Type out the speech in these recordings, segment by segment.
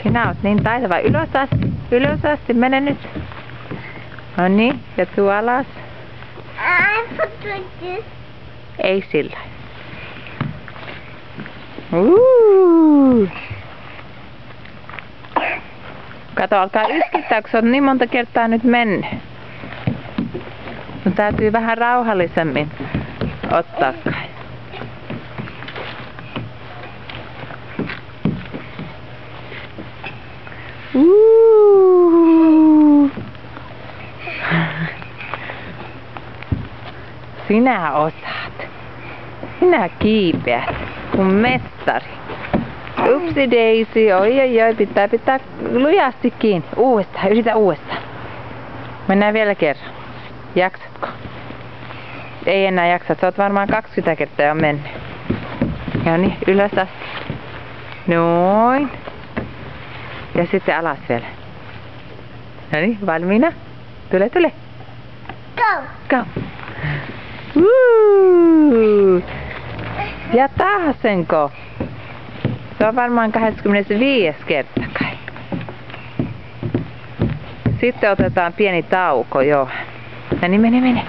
Sinä oot niin taitava. Ylös asti, mene nyt. No niin, ja tuu alas. Ei sillä. Kato, alkaa yskittää, kun sä oot niin monta kertaa nyt mennyt. Sun täytyy vähän rauhallisemmin ottaa kai. Sinä osaat. Sinä kiipeät, kun mestari. Upsi Daisy, oi, pitää lujasti kiinni. Uudestaan, yritä uudestaan. Mennään vielä kerran. Jaksatko? Ei enää jaksa, sä oot varmaan 20 kertaa jo mennyt. Ja niin, ylös asti. Noin. Ja sitten alas vielä. No niin, valmiina? Tule. Go. Ja taasenko? Se on varmaan 25. kerta kai. Sitten otetaan pieni tauko, joo. No niin, mene.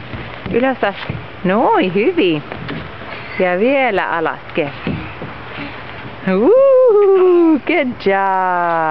Ylös asti. Noin, hyvin. Ja vielä alas kerran. Good job.